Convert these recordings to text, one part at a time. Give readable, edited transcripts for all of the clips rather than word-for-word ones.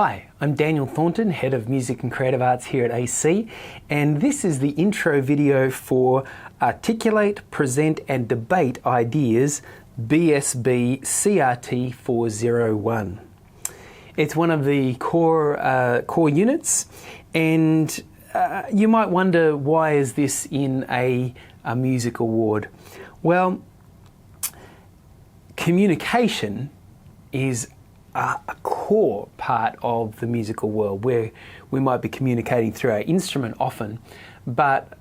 Hi, I'm Daniel Thornton, Head of Music and Creative Arts here at AC, and this is the intro video for Articulate, Present and Debate Ideas BSBCRT401. It's one of the core units, and you might wonder, why is this in a music award? Well, communication is a core part of the musical world, where we might be communicating through our instrument often, but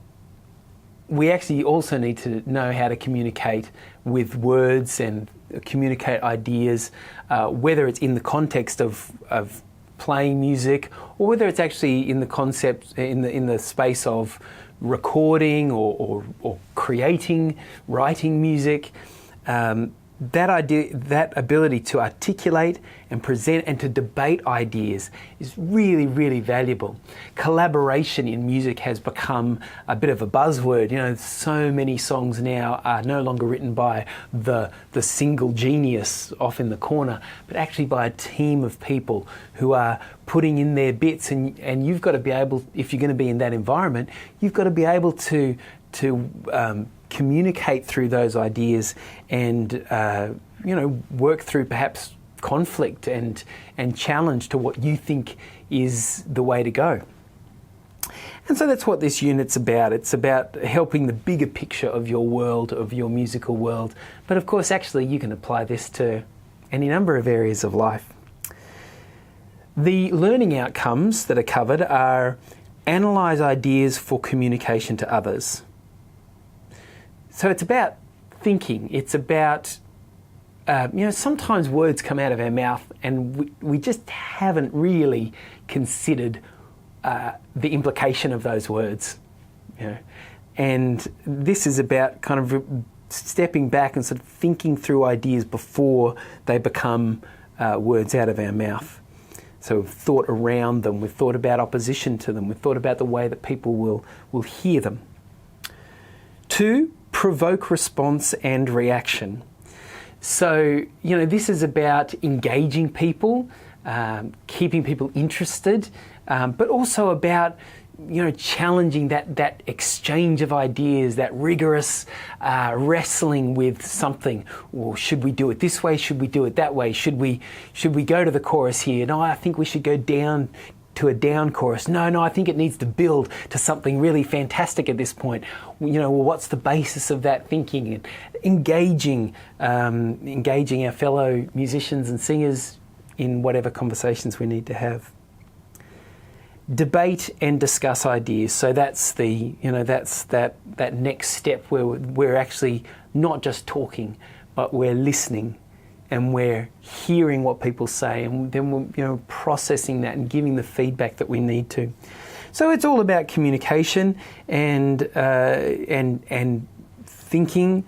we actually also need to know how to communicate with words and communicate ideas, whether it's in the context of playing music, or whether it's actually in the concept, in the space of recording or creating, writing music. That ability to articulate and present and to debate ideas is really, really valuable. Collaboration in music has become a bit of a buzzword. You know, so many songs now are no longer written by the single genius off in the corner, but actually by a team of people who are putting in their bits, and you've got to be able, if you're going to be in that environment, you've got to be able to communicate through those ideas and work through perhaps conflict and challenge to what you think is the way to go. And so that's what this unit's about. It's about helping the bigger picture of your world, of your musical world. But of course, actually, you can apply this to any number of areas of life. The learning outcomes that are covered are: analyse ideas for communication to others. So it's about thinking. It's about, sometimes words come out of our mouth and we just haven't really considered the implication of those words. And this is about kind of stepping back and sort of thinking through ideas before they become words out of our mouth. So we've thought around them, we've thought about opposition to them, we've thought about the way that people will hear them. 2, provoke response and reaction. So, this is about engaging people, keeping people interested, but also about, challenging that exchange of ideas, that rigorous wrestling with something. Well, should we do it this way? Should we do it that way? Should we go to the chorus here? No, I think we should go down to a down chorus. No, I think it needs to build to something really fantastic at this point. Well, what's the basis of that thinking? And engaging our fellow musicians and singers in whatever conversations we need to have. Debate and discuss ideas. So that's that next step where we're actually not just talking, but we're listening. And we're hearing what people say, and then we're processing that and giving the feedback that we need to. So it's all about communication and thinking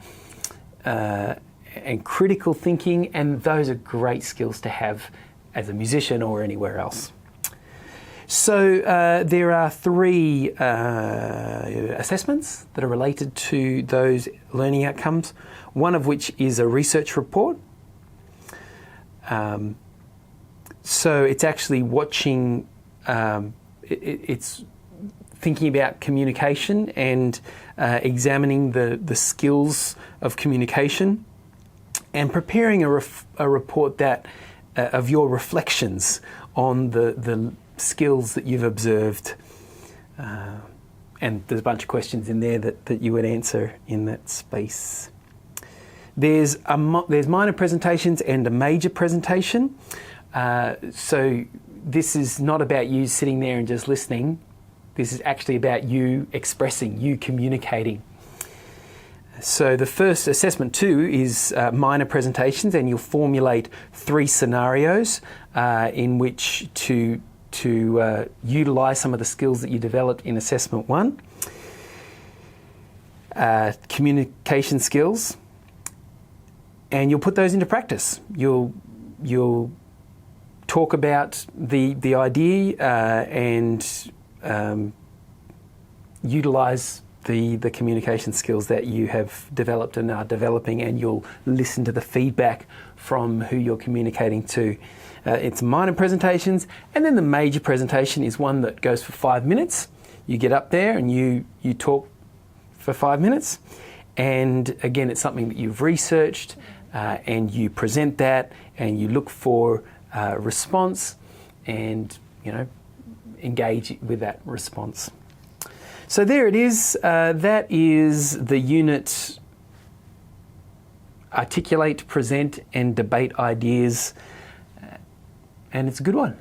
and critical thinking, and those are great skills to have as a musician or anywhere else. So there are 3 assessments that are related to those learning outcomes, one of which is a research report. So it's actually watching, it's thinking about communication and examining the skills of communication, and preparing a report that of your reflections on the skills that you've observed. And there's a bunch of questions in there that you would answer in that space. There's minor presentations and a major presentation. So this is not about you sitting there and just listening. This is actually about you expressing, you communicating. So the first assessment 2 is minor presentations, and you'll formulate 3 scenarios in which to utilise some of the skills that you developed in assessment 1. Communication skills. And you'll put those into practice. You'll talk about the idea and utilise the communication skills that you have developed and are developing, and you'll listen to the feedback from who you're communicating to. It's minor presentations, and then the major presentation is one that goes for 5 minutes. You get up there and you talk for 5 minutes, and again, it's something that you've researched, and you present that, and you look for response, and engage with that response. So there it is. That is the unit Articulate, Present and Debate Ideas, and it's a good one.